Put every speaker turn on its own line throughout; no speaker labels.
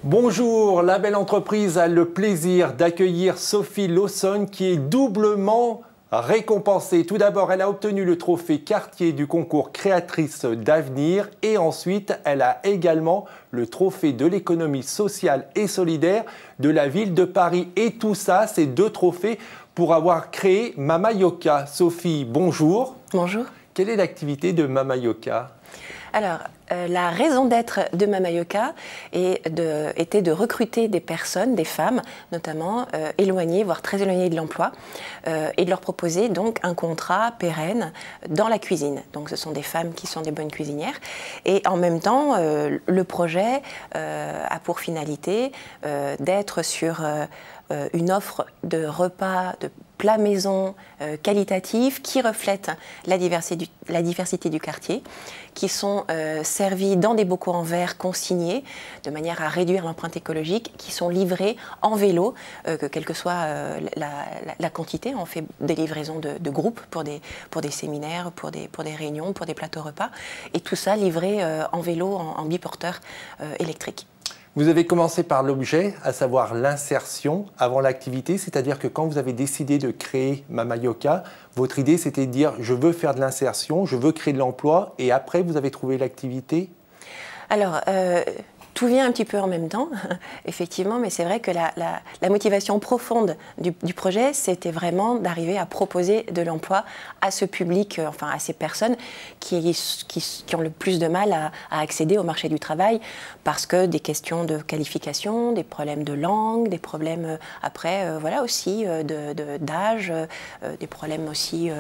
Bonjour, la belle entreprise a le plaisir d'accueillir Sophie Lawson qui est doublement récompensée. Tout d'abord, elle a obtenu le trophée Cartier du concours Créatrice d'avenir et ensuite, elle a également le trophée de l'économie sociale et solidaire de la ville de Paris. Et tout ça, ces deux trophées pour avoir créé Mama Yoka. Sophie, bonjour.
Bonjour.
Quelle est l'activité de Mama Yoka ?
Alors, la raison d'être de Mama Yoka était de recruter des personnes, des femmes notamment, éloignées, voire très éloignées de l'emploi, et de leur proposer donc un contrat pérenne dans la cuisine. Donc ce sont des femmes qui sont des bonnes cuisinières. Et en même temps, le projet a pour finalité d'être sur une offre de repas, de plats maison qualitatifs qui reflètent la diversité du quartier, qui sont servis dans des bocaux en verre consignés de manière à réduire l'empreinte écologique, qui sont livrés en vélo, quelle que soit la quantité. On fait des livraisons de groupes pour des séminaires, pour des réunions, pour des plateaux repas, et tout ça livré en vélo, en biporteur électrique.
Vous avez commencé par l'objet, à savoir l'insertion avant l'activité, c'est-à-dire que quand vous avez décidé de créer Mama Yoka, votre idée c'était de dire je veux faire de l'insertion, je veux créer de l'emploi et après vous avez trouvé l'activité ?
Alors, tout vient un petit peu en même temps, effectivement, mais c'est vrai que la motivation profonde du projet, c'était vraiment d'arriver à proposer de l'emploi à ce public, enfin à ces personnes qui ont le plus de mal à accéder au marché du travail parce que des questions de qualification, des problèmes de langue, des problèmes après, voilà aussi d'âge, des problèmes aussi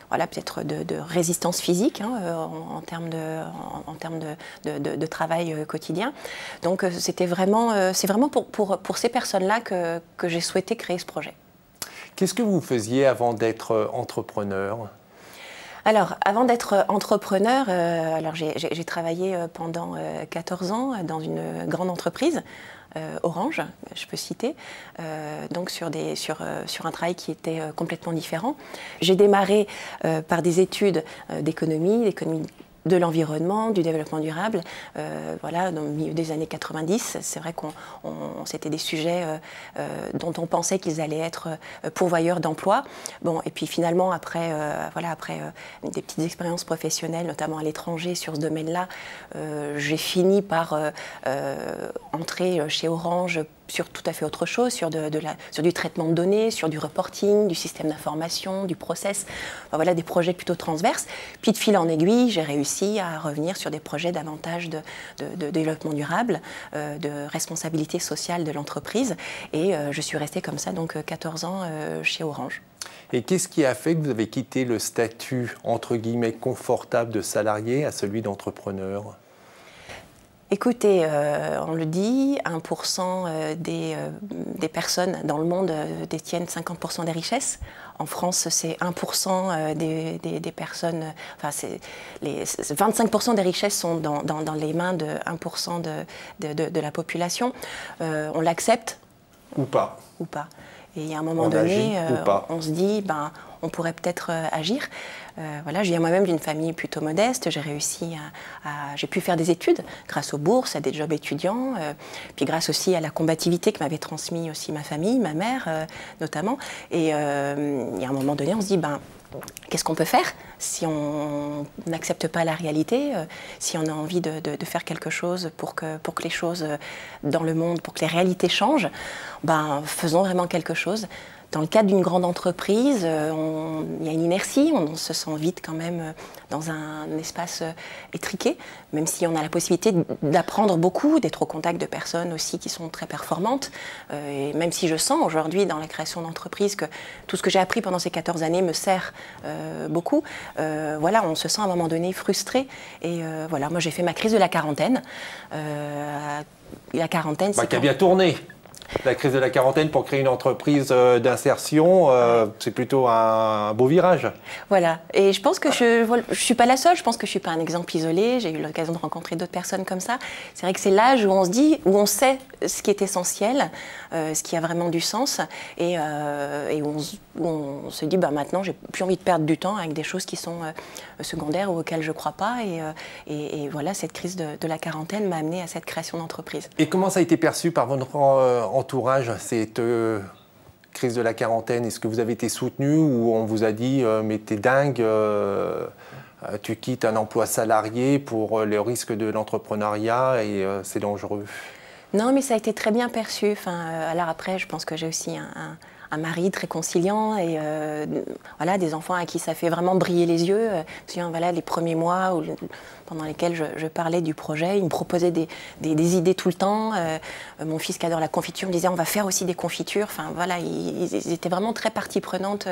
voilà, peut-être de résistance physique en termes de travail quotidien. Donc c'est vraiment pour ces personnes-là que j'ai souhaité créer ce projet.
Qu'est-ce que vous faisiez avant d'être entrepreneur ?
Alors, avant d'être entrepreneur, j'ai travaillé pendant 14 ans dans une grande entreprise, Orange, je peux citer, donc sur un travail qui était complètement différent. J'ai démarré par des études d'économie de l'environnement, du développement durable, voilà, dans le milieu des années 90. C'est vrai c'était des sujets dont on pensait qu'ils allaient être pourvoyeurs d'emplois. Bon, et puis finalement, après des petites expériences professionnelles, notamment à l'étranger sur ce domaine-là, j'ai fini par entrer chez Orange sur tout à fait autre chose, sur du traitement de données, sur du reporting, du système d'information, du process, enfin, voilà, des projets plutôt transverses. Puis de fil en aiguille, j'ai réussi à revenir sur des projets davantage de développement durable, de responsabilité sociale de l'entreprise. Et je suis restée comme ça, donc 14 ans chez Orange.
Et qu'est-ce qui a fait que vous avez quitté le statut, entre guillemets, confortable de salarié à celui d'entrepreneur ?
Écoutez, on le dit, 1% des personnes dans le monde détiennent 50% des richesses. En France, c'est 1% des personnes, enfin, 25% des richesses sont dans les mains de 1% de la population. On l'accepte ?
Ou pas.
Ou pas. Et il y a un moment donné, on se dit, on pourrait peut-être agir. Voilà, je viens moi-même d'une famille plutôt modeste. J'ai pu faire des études grâce aux bourses, à des jobs étudiants, puis grâce aussi à la combativité que m'avait transmis aussi ma famille, ma mère notamment. Et il y a un moment donné, on se dit, qu'est-ce qu'on peut faire si on n'accepte pas la réalité, si on a envie de faire quelque chose pour que les choses dans le monde, pour que les réalités changent, faisons vraiment quelque chose. Dans le cadre d'une grande entreprise, il y a une inertie, on se sent vite quand même dans un espace étriqué, même si on a la possibilité d'apprendre beaucoup, d'être au contact de personnes aussi qui sont très performantes. Et même si je sens aujourd'hui dans la création d'entreprise que tout ce que j'ai appris pendant ces 14 années me sert beaucoup, voilà, on se sent à un moment donné frustré. Et voilà, moi j'ai fait ma crise de la quarantaine. La quarantaine, c'est...
qui a bien tourné. La crise de la quarantaine pour créer une entreprise d'insertion, c'est plutôt un beau virage.
Voilà, et je pense que je ne suis pas la seule, je pense que je ne suis pas un exemple isolé, j'ai eu l'occasion de rencontrer d'autres personnes comme ça. C'est vrai que c'est l'âge où on se dit, où on sait ce qui est essentiel, ce qui a vraiment du sens, et où on se dit, bah, maintenant, j'ai plus envie de perdre du temps avec des choses qui sont secondaires ou auxquelles je ne crois pas, et voilà, cette crise de la quarantaine m'a amenée à cette création d'entreprise.
Et comment ça a été perçu par votre entourage, cette crise de la quarantaine? Est-ce que vous avez été soutenu ou on vous a dit mais t'es dingue, tu quittes un emploi salarié pour le risque de l'entrepreneuriat et c'est dangereux?
Non, mais ça a été très bien perçu. Enfin, alors après, je pense que j'ai aussi un mari très conciliant et voilà, des enfants à qui ça fait vraiment briller les yeux. Voilà, les premiers mois pendant lesquels je parlais du projet, il me proposait des idées tout le temps. Mon fils qui adore la confiture me disait on va faire aussi des confitures. Enfin voilà, ils étaient vraiment très partie prenante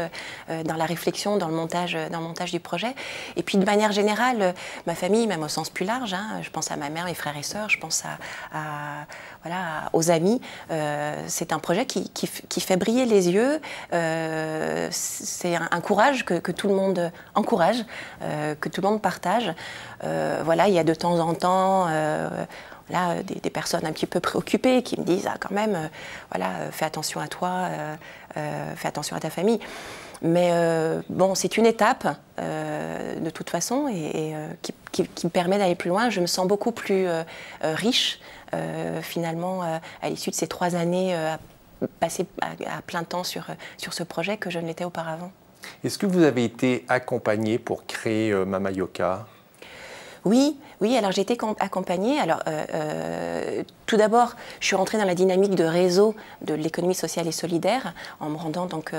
dans la réflexion, dans le montage du projet. Et puis de manière générale, ma famille, même au sens plus large, hein, je pense à ma mère, mes frères et sœurs, je pense voilà, aux amis. C'est un projet qui fait briller les yeux. C'est un courage que tout le monde encourage, que tout le monde partage. Voilà, il y a de temps en temps là, des personnes un petit peu préoccupées qui me disent quand même, voilà, fais attention à toi, fais attention à ta famille. Mais bon, c'est une étape de toute façon et qui me permet d'aller plus loin. Je me sens beaucoup plus riche finalement à l'issue de ces 3 années passées à plein temps sur ce projet que je ne l'étais auparavant.
Est-ce que vous avez été accompagné pour créer Mama Yoka?
Oui, alors j'ai été accompagnée. Alors, tout d'abord, je suis rentrée dans la dynamique de réseau de l'économie sociale et solidaire en me rendant donc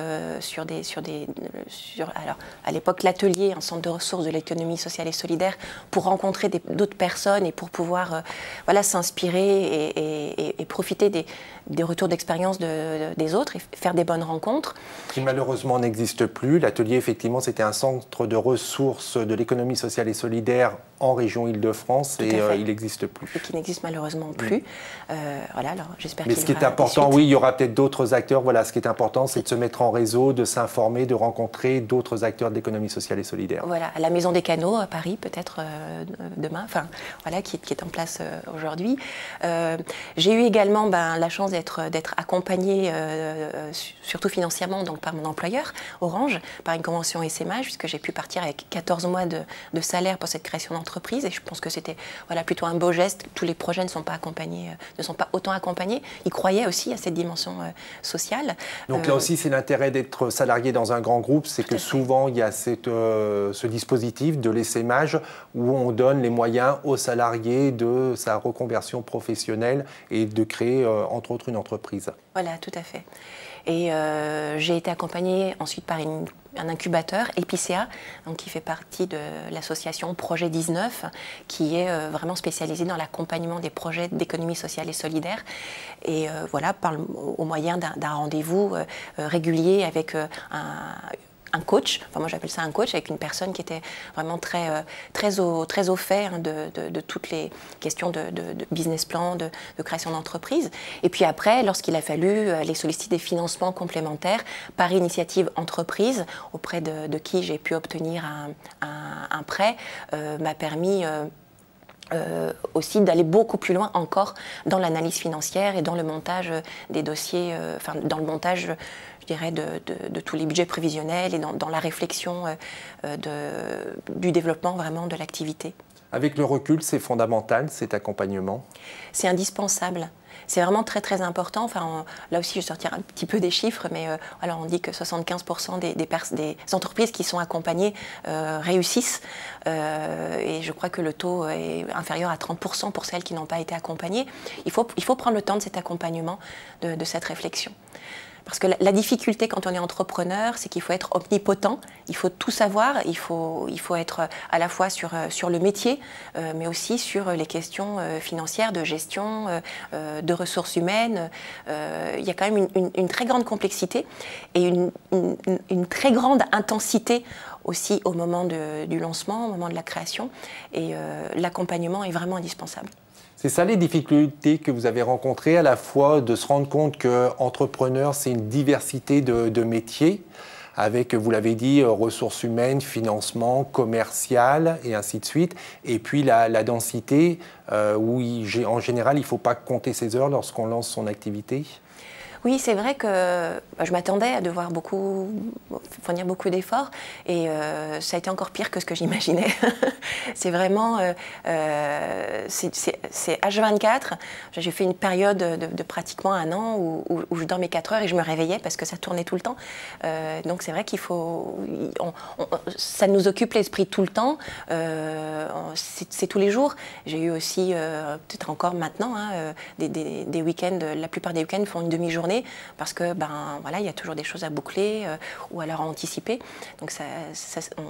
alors, à l'époque l'atelier, un centre de ressources de l'économie sociale et solidaire, pour rencontrer d'autres personnes et pour pouvoir voilà, s'inspirer et profiter des retours d'expérience des autres et faire des bonnes rencontres.
Qui malheureusement n'existe plus. L'atelier, effectivement, c'était un centre de ressources de l'économie sociale et solidaire en région Île-de-France et il n'existe plus.
Et qui n'existe malheureusement plus. Voilà, alors j'espère qu'il y aura.
Mais ce qui est important, oui, il y aura peut-être d'autres acteurs. Voilà, ce qui est important, c'est de se mettre en réseau, de s'informer, de rencontrer d'autres acteurs de l'économie sociale et solidaire. Voilà,
à la Maison des Canaux à Paris, peut-être demain, enfin, voilà, qui est en place aujourd'hui. J'ai eu également la chance d'être accompagnée, surtout financièrement, donc par mon employeur, Orange, par une convention SMH, puisque j'ai pu partir avec 14 mois de salaire pour cette création d'entreprise. Et je pense que c'était voilà, plutôt un beau geste. Tous les projets ne sont pas accompagnés, ne sont pas autant accompagnés. Ils croyaient aussi à cette dimension sociale.
Donc là aussi, c'est l'intérêt d'être salarié dans un grand groupe, c'est que souvent, il y a ce dispositif de l'essaimage où on donne les moyens aux salariés de sa reconversion professionnelle et de créer, entre autres, une entreprise.
Voilà, tout à fait. Et j'ai été accompagnée ensuite par un incubateur, Epicea, donc qui fait partie de l'association Projet 19, qui est vraiment spécialisée dans l'accompagnement des projets d'économie sociale et solidaire. Et voilà, au moyen d'un rendez-vous régulier avec un coach, enfin moi j'appelle ça un coach, avec une personne qui était vraiment très au fait hein, de toutes les questions de business plan, de création d'entreprise. Et puis après, lorsqu'il a fallu aller solliciter des financements complémentaires par initiative entreprise, auprès de qui j'ai pu obtenir un prêt, m'a permis aussi d'aller beaucoup plus loin encore dans l'analyse financière et dans le montage des dossiers, enfin dans le montage, je dirais, de tous les budgets prévisionnels et dans la réflexion du développement vraiment de l'activité.
Avec le recul, c'est fondamental cet accompagnement?
C'est indispensable. C'est vraiment très très important. Enfin, là aussi, je vais sortir un petit peu des chiffres, mais alors on dit que 75% des entreprises qui sont accompagnées réussissent. Et je crois que le taux est inférieur à 30% pour celles qui n'ont pas été accompagnées. Il faut prendre le temps de cet accompagnement, de cette réflexion. Parce que la difficulté quand on est entrepreneur, c'est qu'il faut être omnipotent, il faut tout savoir, il faut être à la fois sur le métier, mais aussi sur les questions financières, de gestion, de ressources humaines. Il y a quand même une très grande complexité et une très grande intensité aussi au moment du lancement, au moment de la création. Et l'accompagnement est vraiment indispensable.
C'est ça les difficultés que vous avez rencontrées, à la fois de se rendre compte qu'entrepreneur, c'est une diversité de métiers, avec, vous l'avez dit, ressources humaines, financement, commercial, et ainsi de suite. Et puis la densité, où en général, il ne faut pas compter ses heures lorsqu'on lance son activité.
Oui, c'est vrai que je m'attendais à devoir fournir beaucoup d'efforts et ça a été encore pire que ce que j'imaginais. C'est vraiment, c'est H24. J'ai fait une période de pratiquement un an où je dormais 4 heures et je me réveillais parce que ça tournait tout le temps. Donc c'est vrai qu'il faut, ça nous occupe l'esprit tout le temps. C'est tous les jours. J'ai eu aussi, peut-être encore maintenant, hein, des week-ends, la plupart des week-ends font une demi-journée parce que voilà, il y a toujours des choses à boucler ou alors à anticiper. Donc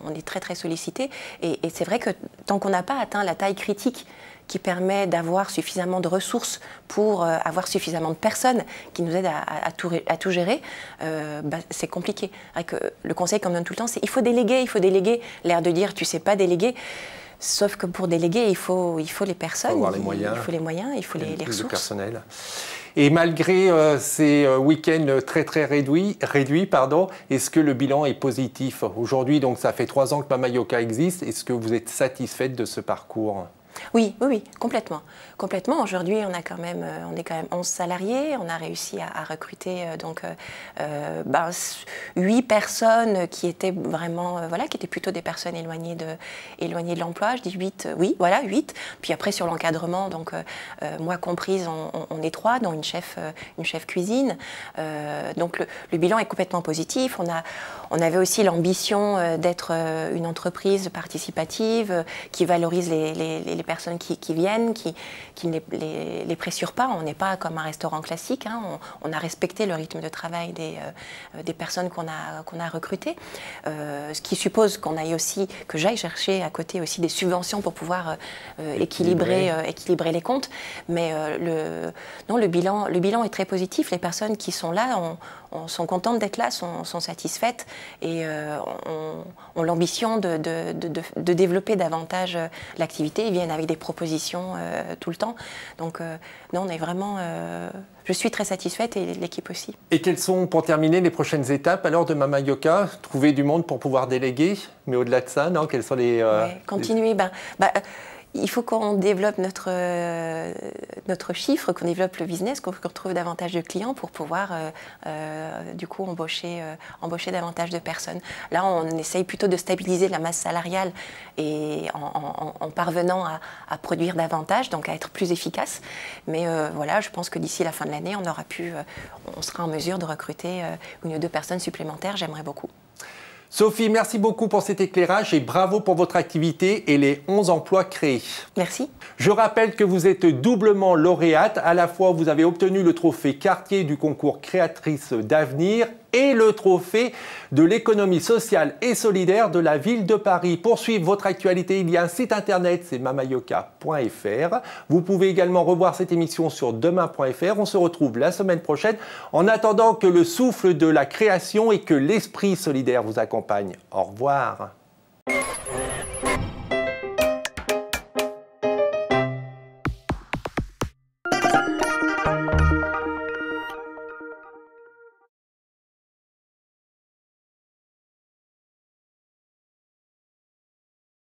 on est très très sollicité et c'est vrai que tant qu'on n'a pas atteint la taille critique qui permet d'avoir suffisamment de ressources pour avoir suffisamment de personnes qui nous aident à tout gérer, c'est compliqué. Le conseil qu'on donne tout le temps, c'est il faut déléguer, l'air de dire tu sais pas déléguer. Sauf que pour déléguer, il faut les personnes, il faut les moyens, il faut les ressources.
Le personnel. Et malgré ces week-ends très très réduits, est-ce que le bilan est positif? Aujourd'hui, donc ça fait 3 ans que Mama Yoka existe. Est-ce que vous êtes satisfaite de ce parcours?
Oui, complètement. Complètement. Aujourd'hui, on est quand même 11 salariés. On a réussi à recruter 8 personnes qui étaient vraiment, qui étaient plutôt des personnes éloignées de l'emploi. Je dis 8, oui, voilà, 8. Puis après, sur l'encadrement, donc moi comprise, on est 3, dont une chef cuisine. Donc le bilan est complètement positif. On avait aussi l'ambition d'être une entreprise participative qui valorise les personnes qui viennent, qui ne les pressure pas. On n'est pas comme un restaurant classique. Hein. On a respecté le rythme de travail des personnes qu'on a recrutées. Ce qui suppose que j'aille chercher à côté aussi des subventions pour pouvoir équilibrer les comptes. Mais le bilan est très positif. Les personnes qui sont là sont contentes d'être là, sont satisfaites et ont l'ambition de développer davantage l'activité. Ils viennent avec des propositions tout le temps. Donc non, on est vraiment... je suis très satisfaite et l'équipe aussi.
Et quelles sont, pour terminer, les prochaines étapes alors de Mama Yoka? Trouver du monde pour pouvoir déléguer, mais au-delà de ça, non? Quels sont les...
continuer, il faut qu'on développe notre chiffre, qu'on développe le business, qu'on trouve davantage de clients pour pouvoir du coup embaucher davantage de personnes. Là, on essaye plutôt de stabiliser la masse salariale et en parvenant à produire davantage, donc à être plus efficace. Mais voilà, je pense que d'ici la fin de l'année, on sera en mesure de recruter 1 ou 2 personnes supplémentaires. J'aimerais beaucoup.
Sophie, merci beaucoup pour cet éclairage et bravo pour votre activité et les 11 emplois créés.
Merci.
Je rappelle que vous êtes doublement lauréate. À la fois, vous avez obtenu le trophée Cartier du concours Créatrice d'avenir et le trophée de l'économie sociale et solidaire de la ville de Paris. Pour suivre votre actualité, il y a un site internet, c'est mamayoka.fr. Vous pouvez également revoir cette émission sur demain.fr. On se retrouve la semaine prochaine en attendant que le souffle de la création et que l'esprit solidaire vous accompagne. Au revoir.